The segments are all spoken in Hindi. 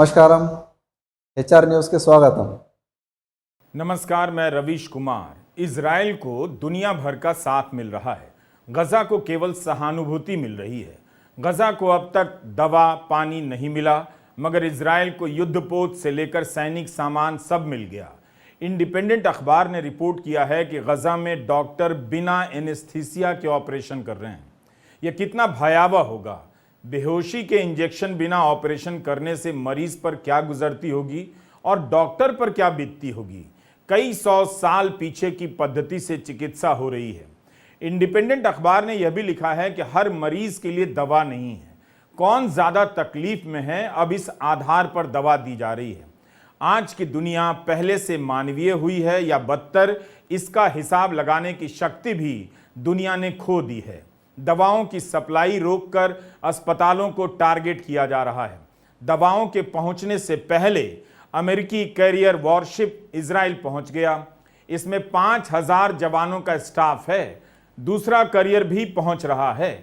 नमस्कारम HR न्यूज़ के स्वागतम। नमस्कार, मैं रवीश कुमार। इजराइल को दुनिया भर का साथ मिल रहा है। गजा को केवल सहानुभूति मिल रही है। गजा को अब तक दवा पानी नहीं मिला, मगर इजराइल को युद्धपोत से लेकर सैनिक सामान सब मिल गया। इंडिपेंडेंट अखबार ने रिपोर्ट किया है कि गजा में डॉक्टर बिना एनेस्थीसिया के ऑपरेशन कर रहे हैं। यह कितना भयावह होगा। बेहोशी के इंजेक्शन बिना ऑपरेशन करने से मरीज पर क्या गुजरती होगी और डॉक्टर पर क्या बीतती होगी। कई 100 साल पीछे की पद्धति से चिकित्सा हो रही है। इंडिपेंडेंट अखबार ने यह भी लिखा है कि हर मरीज के लिए दवा नहीं है। कौन ज्यादा तकलीफ में है, अब इस आधार पर दवा दी जा रही है। आज की दुनिया पहले से मानवीय हुई है या बदतर, इसका हिसाब लगाने की शक्ति भी दुनिया ने खो दी है। दवाओं की सप्लाई रोककर अस्पतालों को टारगेट किया जा रहा है। दवाओं के पहुंचने से पहले अमेरिकी कैरियर वॉरशिप इजराइल पहुंच गया। इसमें 5000 जवानों का स्टाफ है। दूसरा कैरियर भी पहुंच रहा है।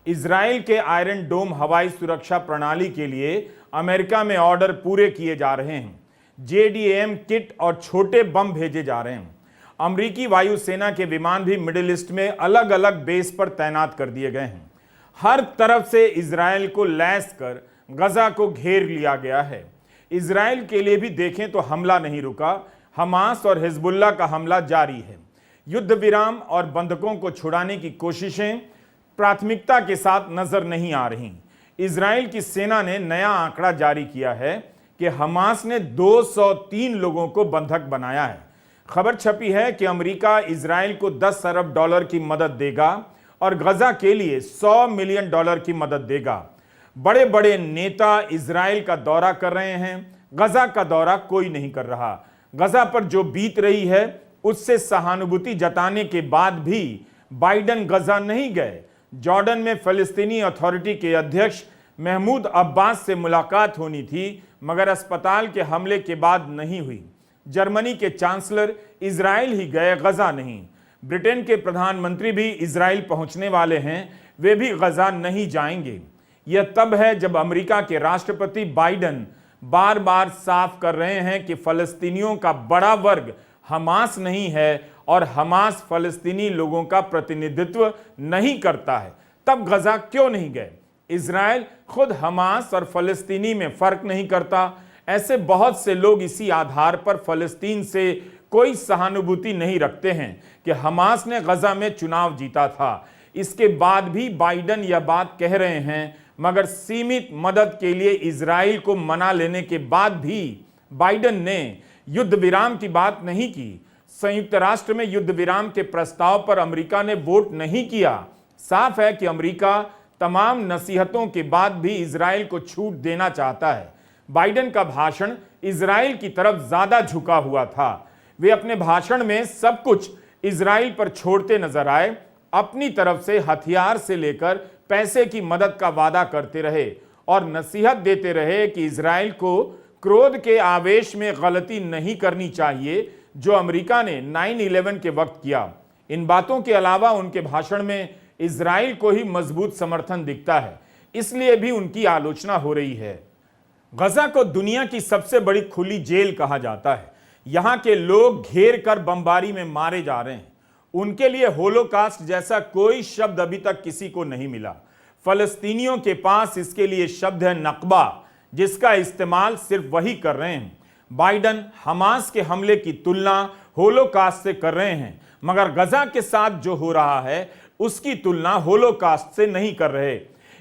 इजराइल के आयरन डोम हवाई सुरक्षा प्रणाली के लिए अमेरिका में ऑर्डर पूरे किए जा रहे हैं। JDAM किट और छोटे बम भेजे जा रहे हैं। अमेरिकी वायुसेना के विमान भी मिडिल ईस्ट में अलग अलग बेस पर तैनात कर दिए गए हैं। हर तरफ से इजराइल को लैस कर गजा को घेर लिया गया है। इजराइल के लिए भी देखें तो हमला नहीं रुका। हमास और हिजबुल्लाह का हमला जारी है। युद्ध विराम और बंधकों को छुड़ाने की कोशिशें प्राथमिकता के साथ नजर नहीं आ रही। इजराइल की सेना ने नया आंकड़ा जारी किया है कि हमास ने 203 लोगों को बंधक बनाया है। खबर छपी है कि अमेरिका इजराइल को 10 अरब डॉलर की मदद देगा और गजा के लिए 100 मिलियन डॉलर की मदद देगा। बड़े बड़े नेता इजराइल का दौरा कर रहे हैं। गजा का दौरा कोई नहीं कर रहा। गजा पर जो बीत रही है उससे सहानुभूति जताने के बाद भी बाइडन गजा नहीं गए। जॉर्डन में फलस्तीनी अथॉरिटी के अध्यक्ष महमूद अब्बास से मुलाकात होनी थी, मगर अस्पताल के हमले के बाद नहीं हुई। जर्मनी के चांसलर इजराइल ही गए, गजा नहीं। ब्रिटेन के प्रधानमंत्री भी इजराइल पहुंचने वाले हैं, वे भी गजा नहीं जाएंगे। यह तब है जब अमेरिका के राष्ट्रपति बाइडन बार बार साफ कर रहे हैं कि फलस्तीनियों का बड़ा वर्ग हमास नहीं है और हमास फलस्तीनी लोगों का प्रतिनिधित्व नहीं करता है। तब गजा क्यों नहीं गए? इजराइल खुद हमास और फलस्तीनी में फर्क नहीं करता। ऐसे बहुत से लोग इसी आधार पर फलस्तीन से कोई सहानुभूति नहीं रखते हैं कि हमास ने गजा में चुनाव जीता था। इसके बाद भी बाइडन यह बात कह रहे हैं, मगर सीमित मदद के लिए इजराइल को मना लेने के बाद भी बाइडन ने युद्ध विराम की बात नहीं की। संयुक्त राष्ट्र में युद्ध विराम के प्रस्ताव पर अमेरिका ने वोट नहीं किया। साफ है कि अमेरिका तमाम नसीहतों के बाद भी इजराइल को छूट देना चाहता है। बाइडन का भाषण इजराइल की तरफ ज्यादा झुका हुआ था। वे अपने भाषण में सब कुछ इजराइल पर छोड़ते नजर आए। अपनी तरफ से हथियार से लेकर पैसे की मदद का वादा करते रहे और नसीहत देते रहे कि इजराइल को क्रोध के आवेश में गलती नहीं करनी चाहिए, जो अमेरिका ने 9/11 के वक्त किया। इन बातों के अलावा उनके भाषण में इजराइल को ही मजबूत समर्थन दिखता है, इसलिए भी उनकी आलोचना हो रही है। गजा को दुनिया की सबसे बड़ी खुली जेल कहा जाता है। यहां के लोग घेर कर बमबारी में मारे जा रहे हैं। उनके लिए होलोकास्ट जैसा कोई शब्द अभी तक किसी को नहीं मिला। फलस्तीनियों के पास इसके लिए शब्द है नकबा, जिसका इस्तेमाल सिर्फ वही कर रहे हैं। बाइडन हमास के हमले की तुलना होलोकास्ट से कर रहे हैं, मगर गजा के साथ जो हो रहा है उसकी तुलना होलोकास्ट से नहीं कर रहे।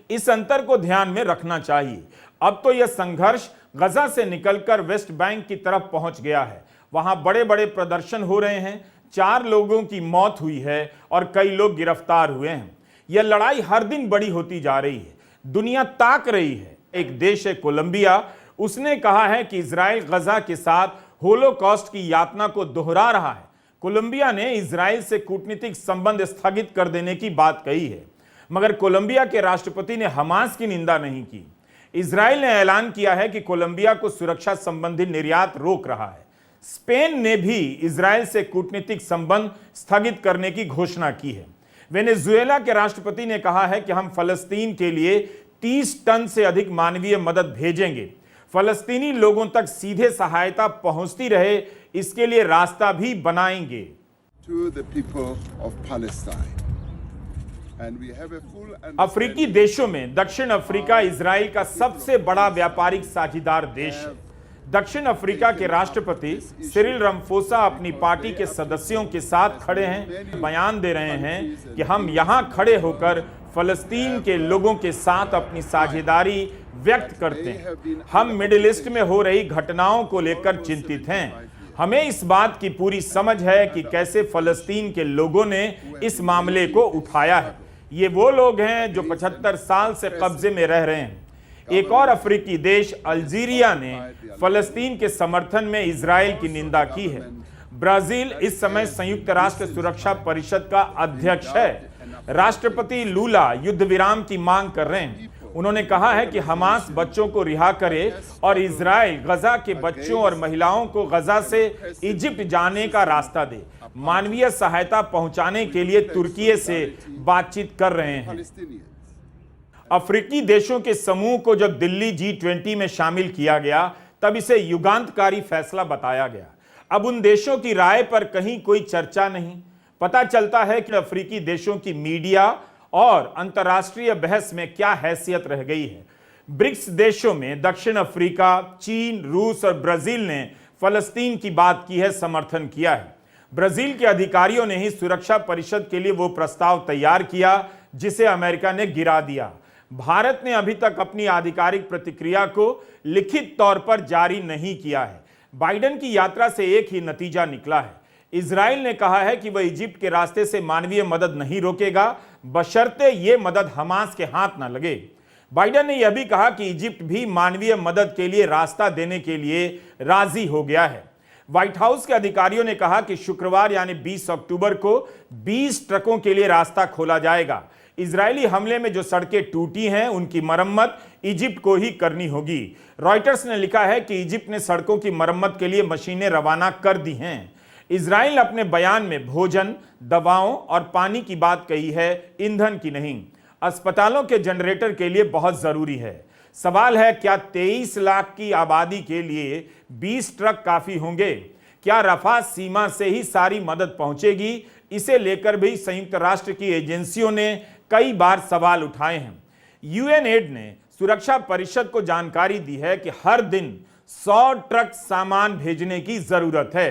इस अंतर को ध्यान में रखना चाहिए। अब तो यह संघर्ष गजा से निकलकर वेस्ट बैंक की तरफ पहुंच गया है। वहां बड़े बड़े प्रदर्शन हो रहे हैं। 4 लोगों की मौत हुई है और कई लोग गिरफ्तार हुए हैं। यह लड़ाई हर दिन बड़ी होती जा रही है। दुनिया ताक रही है। एक देश है कोलंबिया, उसने कहा है कि इजराइल गजा के साथ होलोकॉस्ट की यातना को दोहरा रहा है। कोलंबिया ने इजराइल से कूटनीतिक संबंध स्थगित कर देने की बात कही है, मगर कोलंबिया के राष्ट्रपति ने हमास की निंदा नहीं की। इजराइल ने ऐलान किया है कि कोलंबिया को सुरक्षा संबंधी निर्यात रोक रहा है। स्पेन ने भी इजराइल से कूटनीतिक संबंध स्थगित करने की घोषणा की है। वेनेजुएला के राष्ट्रपति ने कहा है कि हम फलस्तीन के लिए 30 टन से अधिक मानवीय मदद भेजेंगे। फलस्तीनी लोगों तक सीधे सहायता पहुंचती रहे, इसके लिए रास्ता भी बनाएंगे। To the people of Palestine. And we have a full अफ्रीकी understanding देशों में दक्षिण अफ्रीका इजराइल का सबसे बड़ा व्यापारिक साझेदार देश है। दक्षिण अफ्रीका के राष्ट्रपति सिरिल रामाफोसा अपनी पार्टी के सदस्यों के साथ खड़े हैं, बयान दे रहे हैं कि हम यहां खड़े होकर फलस्तीन के लोगों के साथ अपनी साझेदारी व्यक्त करते हैं। हम मिडिल ईस्ट में हो रही घटनाओं को लेकर चिंतित हैं। हमें इस बात की पूरी समझ है कि कैसे फलस्तीन के लोगों ने इस मामले को उठाया है। ये वो लोग हैं जो 75 साल से कब्जे में रह रहे हैं। एक और अफ्रीकी देश अल्जीरिया ने फलस्तीन के समर्थन में इजराइल की निंदा की है। ब्राजील इस समय संयुक्त राष्ट्र सुरक्षा परिषद का अध्यक्ष है। राष्ट्रपति लूला युद्ध विराम की मांग कर रहे हैं। उन्होंने कहा है कि हमास बच्चों को रिहा करे और इजराइल गजा के बच्चों और महिलाओं को गजा से इजिप्ट जाने का रास्ता दे। मानवीय सहायता पहुंचाने के लिए तुर्की से बातचीत कर रहे हैं। Palestinians. अफ्रीकी देशों के समूह को जब दिल्ली G20 में शामिल किया गया, तब इसे युगांतकारी फैसला बताया गया। अब उन देशों की राय पर कहीं कोई चर्चा नहीं। पता चलता है कि अफ्रीकी देशों की मीडिया और अंतर्राष्ट्रीय बहस में क्या हैसियत रह गई है। ब्रिक्स देशों में दक्षिण अफ्रीका, चीन, रूस और ब्राजील ने फलस्तीन की बात की है, समर्थन किया है। ब्राजील के अधिकारियों ने ही सुरक्षा परिषद के लिए वो प्रस्ताव तैयार किया जिसे अमेरिका ने गिरा दिया। भारत ने अभी तक अपनी आधिकारिक प्रतिक्रिया को लिखित तौर पर जारी नहीं किया है। बाइडेन की यात्रा से एक ही नतीजा निकला है। इजराइल ने कहा है कि वह इजिप्ट के रास्ते से मानवीय मदद नहीं रोकेगा, बशर्ते ये मदद हमास के हाथ न लगे। बाइडेन ने यह भी कहा कि इजिप्ट भी मानवीय मदद के लिए रास्ता देने के लिए राजी हो गया है। व्हाइट हाउस के अधिकारियों ने कहा कि शुक्रवार यानी 20 अक्टूबर को 20 ट्रकों के लिए रास्ता खोला जाएगा। इजरायली हमले में जो सड़कें टूटी हैं, उनकी मरम्मत इजिप्ट को ही करनी होगी। रॉयटर्स ने लिखा है कि इजिप्ट ने सड़कों की मरम्मत के लिए मशीनें रवाना कर दी हैं। इजराइल ने अपने बयान में भोजन, दवाओं और पानी की बात कही है, ईंधन की नहीं। अस्पतालों के जनरेटर के लिए बहुत जरूरी है। सवाल है, क्या 23 लाख की आबादी के लिए 20 ट्रक काफी होंगे? क्या रफा सीमा से ही सारी मदद पहुंचेगी? इसे लेकर भी संयुक्त राष्ट्र की एजेंसियों ने कई बार सवाल उठाए हैं। यूएनएड ने सुरक्षा परिषद को जानकारी दी है कि हर दिन 100 ट्रक सामान भेजने की जरूरत है।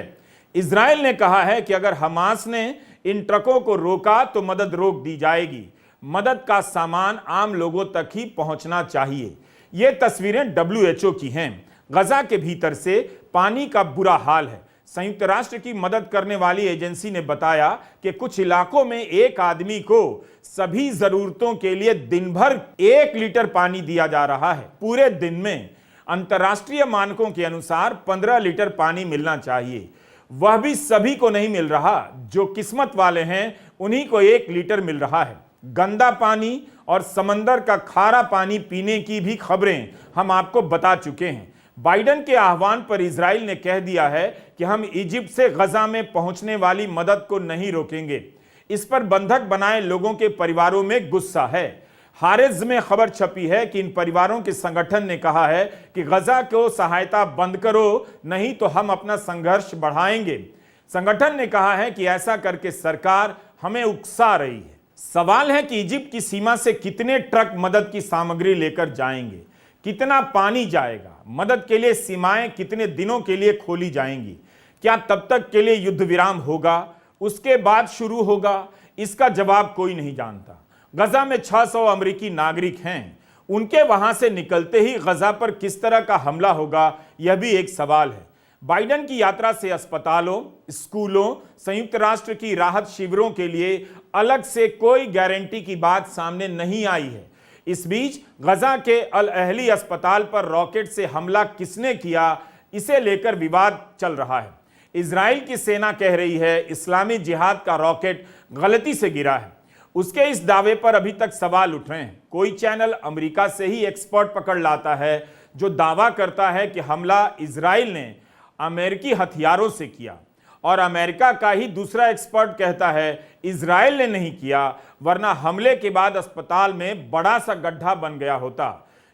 इजराइल ने कहा है कि अगर हमास ने इन ट्रकों को रोका तो मदद रोक दी जाएगी। मदद का सामान आम लोगों तक ही पहुंचना चाहिए। ये तस्वीरें WHO की हैं। गजा के भीतर से पानी का बुरा हाल है। संयुक्त राष्ट्र की मदद करने वाली एजेंसी ने बताया कि कुछ इलाकों में एक आदमी को सभी जरूरतों के लिए दिन भर 1 लीटर पानी दिया जा रहा है। पूरे दिन में अंतर्राष्ट्रीय मानकों के अनुसार 15 लीटर पानी मिलना चाहिए। वह भी सभी को नहीं मिल रहा। जो किस्मत वाले हैं उन्हीं को 1 लीटर मिल रहा है। गंदा पानी और समंदर का खारा पानी पीने की भी खबरें हम आपको बता चुके हैं। बाइडेन के आह्वान पर इजराइल ने कह दिया है कि हम इजिप्ट से गजा में पहुंचने वाली मदद को नहीं रोकेंगे। इस पर बंधक बनाए लोगों के परिवारों में गुस्सा है। हारिज में खबर छपी है कि इन परिवारों के संगठन ने कहा है कि गजा को सहायता बंद करो, नहीं तो हम अपना संघर्ष बढ़ाएंगे। संगठन ने कहा है कि ऐसा करके सरकार हमें उकसा रही है। सवाल है कि इजिप्ट की सीमा से कितने ट्रक मदद की सामग्री लेकर जाएंगे, कितना पानी जाएगा, मदद के लिए सीमाएं कितने दिनों के लिए खोली जाएंगी, क्या तब तक के लिए युद्ध विराम होगा, उसके बाद शुरू होगा? इसका जवाब कोई नहीं जानता। गजा में 600 अमेरिकी नागरिक हैं। उनके वहां से निकलते ही गजा पर किस तरह का हमला होगा, यह भी एक सवाल है। बाइडेन की यात्रा से अस्पतालों, स्कूलों, संयुक्त राष्ट्र की राहत शिविरों के लिए अलग से कोई गारंटी की बात सामने नहीं आई है। इस बीच गजा के अल अहली अस्पताल पर रॉकेट से हमला किसने किया, इसे लेकर विवाद चल रहा है। इजराइल की सेना कह रही है इस्लामी जिहाद का रॉकेट गलती से गिरा है। उसके इस दावे पर अभी तक सवाल उठ रहे हैं। कोई चैनल अमेरिका से ही एक्सपर्ट पकड़ लाता है जो दावा करता है कि हमला इजराइल ने अमेरिकी हथियारों से किया, और अमेरिका का ही दूसरा एक्सपर्ट कहता है इजराइल ने नहीं किया, वरना हमले के बाद अस्पताल में बड़ा सा गड्ढा बन गया होता।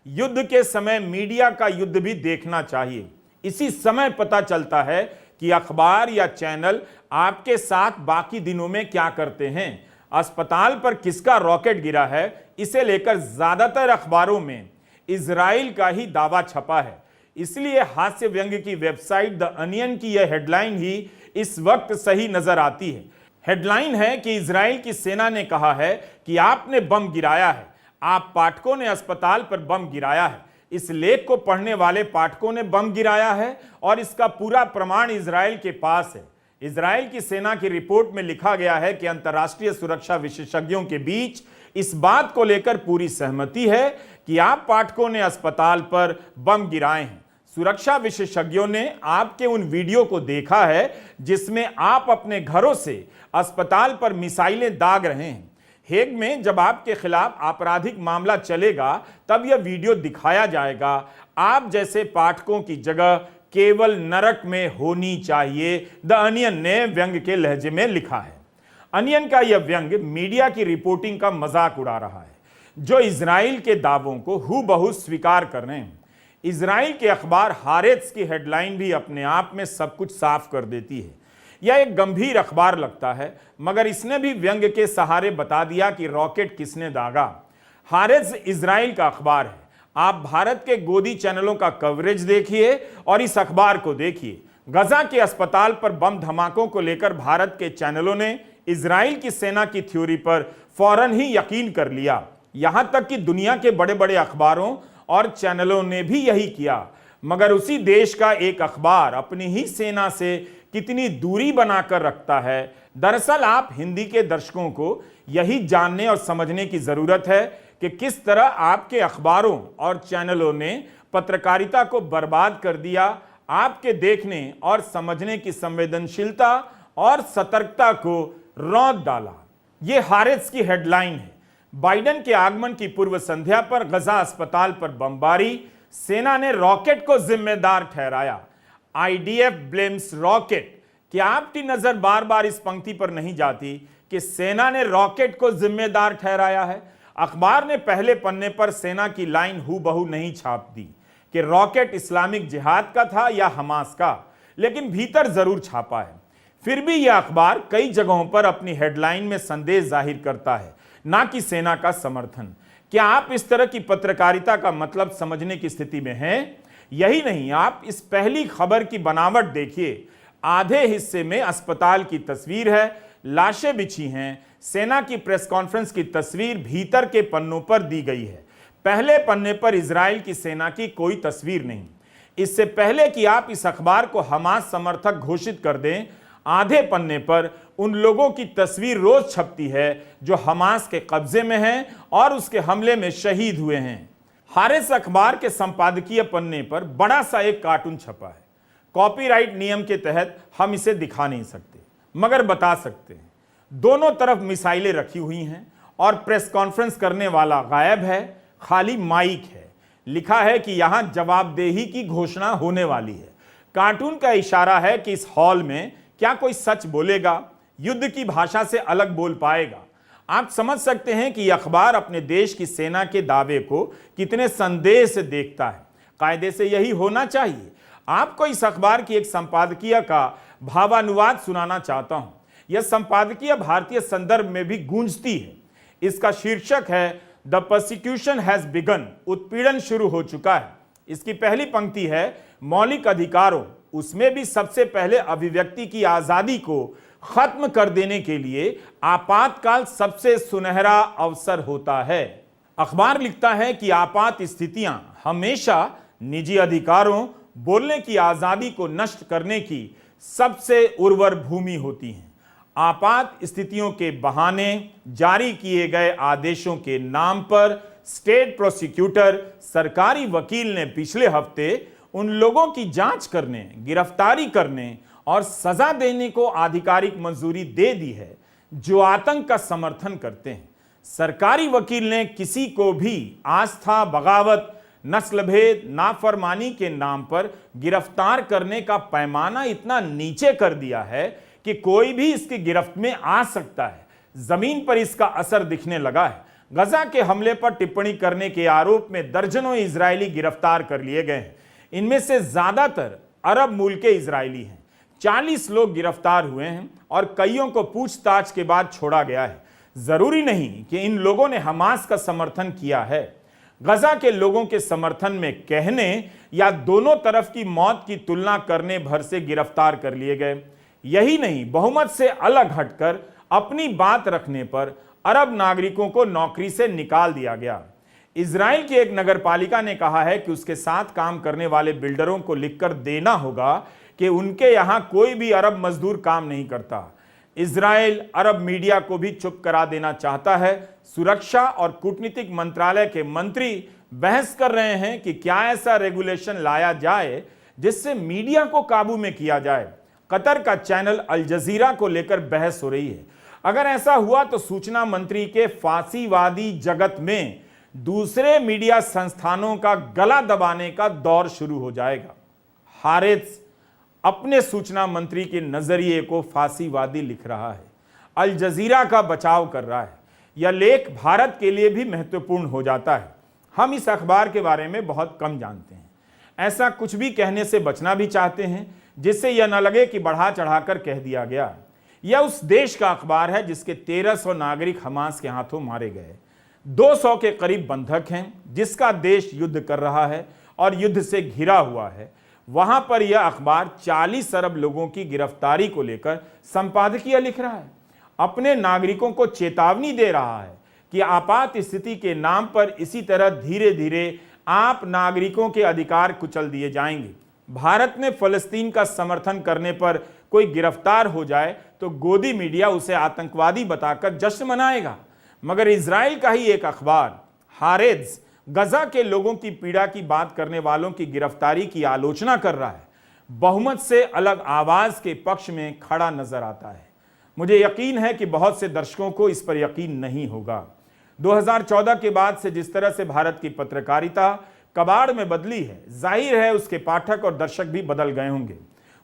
युद्ध के समय मीडिया का युद्ध भी देखना चाहिए। इसी समय पता चलता है कि अखबार या चैनल आपके साथ बाकी दिनों में क्या करते हैं। अस्पताल पर किसका रॉकेट गिरा है, इसे लेकर ज्यादातर अखबारों में इजराइल का ही दावा छपा है। इसलिए हास्य व्यंग्य की वेबसाइट द अनियन की यह हेडलाइन ही इस वक्त सही नजर आती है। हेडलाइन है कि इजराइल की सेना ने कहा है कि आपने बम गिराया है, आप पाठकों ने अस्पताल पर बम गिराया है। इस लेख को पढ़ने वाले पाठकों ने बम गिराया है और इसका पूरा प्रमाण इजराइल के पास है। इजराइल की सेना की रिपोर्ट में लिखा गया है कि अंतर्राष्ट्रीय सुरक्षा विशेषज्ञों के बीच इस बात को लेकर पूरी सहमति है कि आप पाठकों ने अस्पताल पर बम गिराए हैं। सुरक्षा विशेषज्ञों ने आपके उन वीडियो को देखा है जिसमें आप अपने घरों से अस्पताल पर मिसाइलें दाग रहे हैं। हेग में जब आपके खिलाफ आपराधिक मामला चलेगा तब यह वीडियो दिखाया जाएगा। आप जैसे पाठकों की जगह केवल नरक में होनी चाहिए, द अनियन ने व्यंग्य के लहजे में लिखा है। अनियन का यह व्यंग्य मीडिया की रिपोर्टिंग का मजाक उड़ा रहा है, जो इजराइल के दावों को हूबहू स्वीकार कर रहे हैं। इजराइल के अखबार हारेत्स की हेडलाइन भी अपने आप में सब कुछ साफ कर देती है। यह एक गंभीर अखबार लगता है, मगर इसने भी व्यंग्य के सहारे बता दिया कि रॉकेट किसने दागा। हारेत्स इजराइल का अखबार है। आप भारत के गोदी चैनलों का कवरेज देखिए और इस अखबार को देखिए। गजा के अस्पताल पर बम धमाकों को लेकर भारत के चैनलों ने इजराइल की सेना की थ्योरी पर फौरन ही यकीन कर लिया। यहां तक कि दुनिया के बड़े बड़े अखबारों और चैनलों ने भी यही किया। मगर उसी देश का एक अखबार अपनी ही सेना से कितनी दूरी बनाकर रखता है। दरअसल आप हिंदी के दर्शकों को यही जानने और समझने की जरूरत है कि किस तरह आपके अखबारों और चैनलों ने पत्रकारिता को बर्बाद कर दिया, आपके देखने और समझने की संवेदनशीलता और सतर्कता को रौंद डाला। यह हारेत्स की हेडलाइन है। बाइडेन के आगमन की पूर्व संध्या पर गजा अस्पताल पर बमबारी, सेना ने रॉकेट को जिम्मेदार ठहराया। IDF blames rocket. क्या आपकी नजर बार बार इस पंक्ति पर नहीं जाती कि सेना ने रॉकेट को जिम्मेदार ठहराया है? अखबार ने पहले पन्ने पर सेना की लाइन हूबहू नहीं छाप दी कि रॉकेट इस्लामिक जिहाद का था या हमास का, लेकिन भीतर जरूर छापा है। फिर भी यह अखबार कई जगहों पर अपनी हेडलाइन में संदेश जाहिर करता है, ना कि सेना का समर्थन। क्या आप इस तरह की पत्रकारिता का मतलब समझने की स्थिति में हैं? यही नहीं, आप इस पहली खबर की बनावट देखिए। आधे हिस्से में अस्पताल की तस्वीर है, लाशें बिछी हैं। सेना की प्रेस कॉन्फ्रेंस की तस्वीर भीतर के पन्नों पर दी गई है। पहले पन्ने पर इजराइल की सेना की कोई तस्वीर नहीं। इससे पहले कि आप इस अखबार को हमास समर्थक घोषित कर दें, आधे पन्ने पर उन लोगों की तस्वीर रोज छपती है जो हमास के कब्जे में हैं और उसके हमले में शहीद हुए हैं। हारेत्स अखबार के संपादकीय पन्ने पर बड़ा सा एक कार्टून छपा है। कॉपीराइट नियम के तहत हम इसे दिखा नहीं सकते, मगर बता सकते हैं। दोनों तरफ मिसाइलें रखी हुई हैं और प्रेस कॉन्फ्रेंस करने वाला गायब है, खाली माइक है। लिखा है कि यहां जवाबदेही की घोषणा होने वाली है। कार्टून का इशारा है कि इस हॉल में क्या कोई सच बोलेगा, युद्ध की भाषा से अलग बोल पाएगा। आप समझ सकते हैं कि यह अखबार अपने देश की सेना के दावे को कितने संदेह से देखता है। कायदे से यही होना चाहिए। आपको इस अखबार की एक संपादकीय का भावानुवाद सुनाना चाहता हूं। यह संपादकीय भारतीय संदर्भ में भी गूंजती है। इसका शीर्षक है द परसिक्यूशन हैज बिगन, उत्पीड़न शुरू हो चुका है। इसकी पहली पंक्ति है मौलिक अधिकारों, उसमें भी सबसे पहले अभिव्यक्ति की आजादी को खत्म कर देने के लिए आपातकाल सबसे सुनहरा अवसर होता है। अखबार लिखता है कि आपात स्थितियां हमेशा निजी अधिकारों, बोलने की आजादी को नष्ट करने की सबसे उर्वर भूमि होती हैं। आपात स्थितियों के बहाने जारी किए गए आदेशों के नाम पर स्टेट प्रोसिक्यूटर, सरकारी वकील ने पिछले हफ्ते उन लोगों की जांच करने, गिरफ्तारी करने और सजा देने को आधिकारिक मंजूरी दे दी है जो आतंक का समर्थन करते हैं। सरकारी वकील ने किसी को भी आस्था, बगावत, नस्लभेद, नाफरमानी के नाम पर गिरफ्तार करने का पैमाना इतना नीचे कर दिया है कि कोई भी इसकी गिरफ्त में आ सकता है। जमीन पर इसका असर दिखने लगा है। गजा के हमले पर टिप्पणी करने के आरोप में दर्जनों इजरायली गिरफ्तार कर लिए गए हैं। इनमें से ज्यादातर अरब मूल के इजरायली हैं। 40 लोग गिरफ्तार हुए हैं और कईयों को पूछताछ के बाद छोड़ा गया है। जरूरी नहीं कि इन लोगों ने हमास का समर्थन किया है। गजा के लोगों के समर्थन में कहने या दोनों तरफ की मौत की तुलना करने भर से गिरफ्तार कर लिए गए। यही नहीं, बहुमत से अलग हटकर अपनी बात रखने पर अरब नागरिकों को नौकरी से निकाल दिया गया। इजराइल की एक नगरपालिका ने कहा है कि उसके साथ काम करने वाले बिल्डरों को लिखकर देना होगा कि उनके यहां कोई भी अरब मजदूर काम नहीं करता। इजराइल अरब मीडिया को भी चुप करा देना चाहता है। सुरक्षा और कूटनीतिक मंत्रालय के मंत्री बहस कर रहे हैं कि क्या ऐसा रेगुलेशन लाया जाए जिससे मीडिया को काबू में किया जाए। कतर का चैनल अल जजीरा को लेकर बहस हो रही है। अगर ऐसा हुआ तो सूचना मंत्री के फांसीवादी जगत में दूसरे मीडिया संस्थानों का गला दबाने का दौर शुरू हो जाएगा। हारेत्स अपने सूचना मंत्री के नजरिए को फांसीवादी लिख रहा है, अल जजीरा का बचाव कर रहा है। यह लेख भारत के लिए भी महत्वपूर्ण हो जाता है। हम इस अखबार के बारे में बहुत कम जानते हैं। ऐसा कुछ भी कहने से बचना भी चाहते हैं जिससे यह न लगे कि बढ़ा चढ़ाकर कह दिया गया। यह उस देश का अखबार है जिसके 1300 नागरिक हमास के हाथों मारे गए। 200 के करीब बंधक हैं, जिसका देश युद्ध कर रहा है और युद्ध से घिरा हुआ है। वहां पर यह अखबार 40 अरब लोगों की गिरफ्तारी को लेकर संपादकीय लिख रहा है। अपने नागरिकों को चेतावनी दे रहा है कि आपात स्थिति के नाम पर इसी तरह धीरे धीरे आप नागरिकों के अधिकार कुचल दिए जाएंगे। भारत में फलस्तीन का समर्थन करने पर कोई गिरफ्तार हो जाए तो गोदी मीडिया उसे आतंकवादी बताकर जश्न मनाएगा, मगर इजराइल का ही एक अखबार हारेत्स गजा के लोगों की पीड़ा की बात करने वालों की गिरफ्तारी की आलोचना कर रहा है। बहुमत से अलग आवाज के पक्ष में खड़ा नजर आता है। मुझे यकीन है कि बहुत से दर्शकों को इस पर यकीन नहीं होगा। 2014 के बाद से जिस तरह से भारत की पत्रकारिता कबाड़ में बदली है, जाहिर है उसके पाठक और दर्शक भी बदल गए होंगे।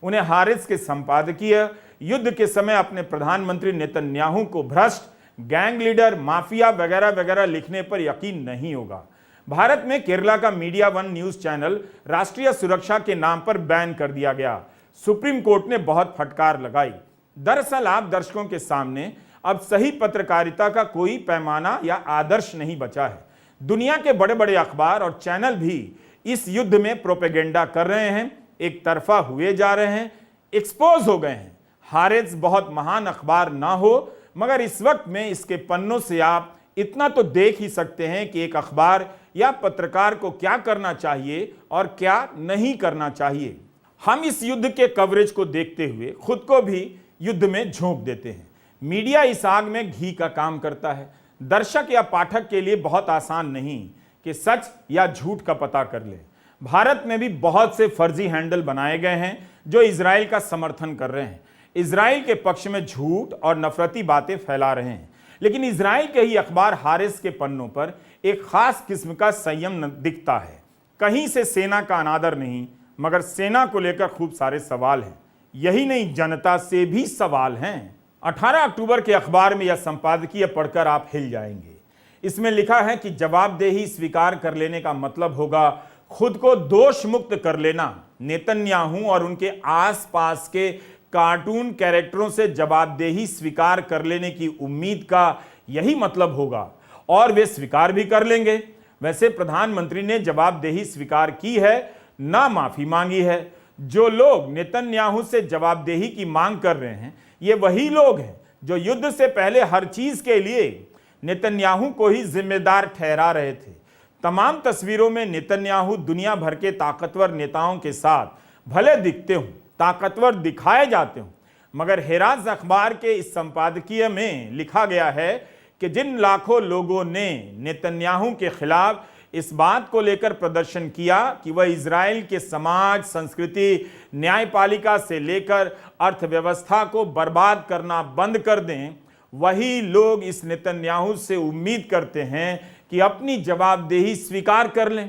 उन्हें हारिस के संपादकीय युद्ध के समय अपने प्रधानमंत्री नेतन्याहू को भ्रष्ट, गैंग लीडर, माफिया वगैरह वगैरह लिखने पर यकीन नहीं होगा। भारत में केरला का मीडिया वन न्यूज चैनल राष्ट्रीय सुरक्षा के नाम पर बैन कर दिया गया। सुप्रीम कोर्ट ने बहुत फटकार लगाई। दरअसल आप दर्शकों के सामने अब सही पत्रकारिता का कोई पैमाना या आदर्श नहीं बचा है। दुनिया के बड़े बड़े अखबार और चैनल भी इस युद्ध में प्रोपेगेंडा कर रहे हैं, एक तरफा हुए जा रहे हैं, एक्सपोज हो गए हैं। हारेत्स बहुत महान अखबार ना हो, मगर इस वक्त में इसके पन्नों से आप इतना तो देख ही सकते हैं कि एक अखबार या पत्रकार को क्या करना चाहिए और क्या नहीं करना चाहिए। हम इस युद्ध के कवरेज को देखते हुए खुद को भी युद्ध में झोंक देते हैं। मीडिया इस आग में घी का काम करता है। दर्शक या पाठक के लिए बहुत आसान नहीं कि सच या झूठ का पता कर ले। भारत में भी बहुत से फर्जी हैंडल बनाए गए हैं जो इजराइल का समर्थन कर रहे हैं, इजराइल के पक्ष में झूठ और नफरती बातें फैला रहे हैं। लेकिन इजराइल के ही अखबार हारिस के पन्नों पर एक खास किस्म का संयम दिखता है। कहीं से सेना का अनादर नहीं, मगर सेना को लेकर खूब सारे सवाल हैं। यही नहीं, जनता से भी सवाल हैं। 18 अक्टूबर के अखबार में यह संपादकीय पढ़कर आप हिल जाएंगे। इसमें लिखा है कि जवाबदेही स्वीकार कर लेने का मतलब होगा खुद को दोष मुक्त कर लेना। नेतन्याहू और उनके आसपास के कार्टून कैरेक्टरों से जवाबदेही स्वीकार कर लेने की उम्मीद का यही मतलब होगा, और वे स्वीकार भी कर लेंगे। वैसे प्रधानमंत्री ने जवाबदेही स्वीकार की है, ना माफी मांगी है। जो लोग नेतन्याहू से जवाबदेही की मांग कर रहे हैं, ये वही लोग हैं जो युद्ध से पहले हर चीज के लिए नेतन्याहू को ही जिम्मेदार ठहरा रहे थे। तमाम तस्वीरों में नेतन्याहू दुनिया भर के ताकतवर नेताओं के साथ भले दिखते हों, ताकतवर दिखाए जाते हों, मगर हेराज अखबार के इस संपादकीय में लिखा गया है कि जिन लाखों लोगों ने नेतन्याहू के खिलाफ इस बात को लेकर प्रदर्शन किया कि वह इजराइल के समाज, संस्कृति, न्यायपालिका से लेकर अर्थव्यवस्था को बर्बाद करना बंद कर दें, वही लोग इस नेतन्याहू से उम्मीद करते हैं कि अपनी जवाबदेही स्वीकार कर लें।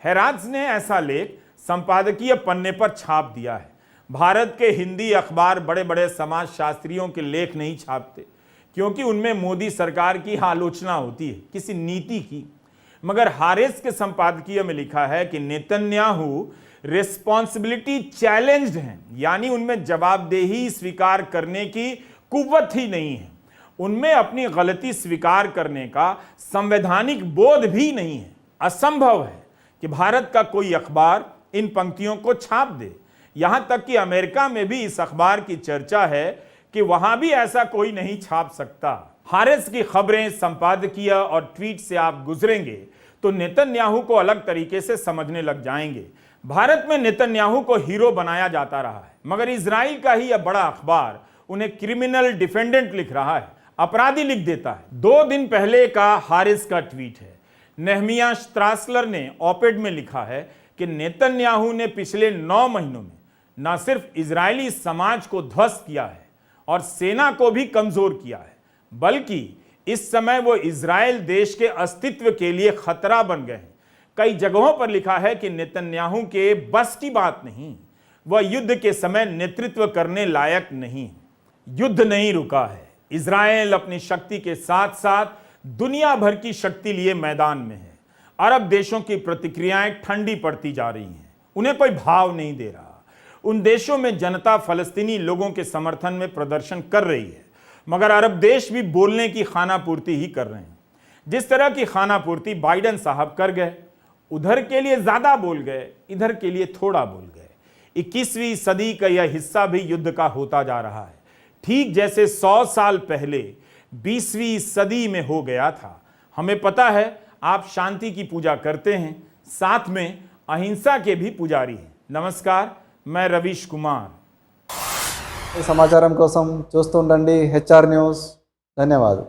हेराज ने ऐसा लेख संपादकीय पन्ने पर छाप दिया है। भारत के हिंदी अखबार बड़े बड़े समाजशास्त्रियों के लेख नहीं छापते, क्योंकि उनमें मोदी सरकार की आलोचना होती है, किसी नीति की। मगर हारिस के संपादकीय में लिखा है कि नेतन्याहू रिस्पॉन्सिबिलिटी चैलेंज्ड हैं, यानी उनमें जवाबदेही स्वीकार करने की कुव्वत ही नहीं है, उनमें अपनी गलती स्वीकार करने का संवैधानिक बोध भी नहीं है। असंभव है कि भारत का कोई अखबार इन पंक्तियों को छाप दे। यहां तक कि अमेरिका में भी इस अखबार की चर्चा है कि वहां भी ऐसा कोई नहीं छाप सकता। हारिस की खबरें, संपादकीय और ट्वीट से आप गुजरेंगे तो नेतन्याहू को अलग तरीके से समझने लग जाएंगे। भारत में नेतन्याहू को हीरो बनाया जाता रहा है, मगर इजराइल का ही यह बड़ा अखबार उन्हें क्रिमिनल डिफेंडेंट लिख रहा है, अपराधी लिख देता है। 2 दिन पहले का हारिस का ट्वीट है। नेहमिया स्ट्रासलर ने ऑपेड में लिखा है कि नेतन्याहू ने पिछले 9 महीनों में न सिर्फ इजरायली समाज को ध्वस्त किया है और सेना को भी कमजोर किया है, बल्कि इस समय वो इजराइल देश के अस्तित्व के लिए खतरा बन गए हैं। कई जगहों पर लिखा है कि नेतन्याहू के बस की बात नहीं, वह युद्ध के समय नेतृत्व करने लायक नहीं। युद्ध नहीं रुका है। इजराइल अपनी शक्ति के साथ साथ दुनिया भर की शक्ति लिए मैदान में है। अरब देशों की प्रतिक्रियाएं ठंडी पड़ती जा रही हैं, उन्हें कोई भाव नहीं दे रहा। उन देशों में जनता फलस्तीनी लोगों के समर्थन में प्रदर्शन कर रही है, मगर अरब देश भी बोलने की खानापूर्ति ही कर रहे हैं। जिस तरह की खानापूर्ति बाइडेन साहब कर गए, उधर के लिए ज्यादा बोल गए, इधर के लिए थोड़ा बोल गए। 21वीं सदी का यह हिस्सा भी युद्ध का होता जा रहा है, ठीक जैसे 100 साल पहले 20वीं सदी में हो गया था। हमें पता है आप शांति की पूजा करते हैं, साथ में अहिंसा के भी पुजारी हैं। नमस्कार, मैं रवीश कुमार। ఈ సమాచారం కోసం చూస్తుండండి హెచ్ఆర్ న్యూస్। ధన్యవాదాలు।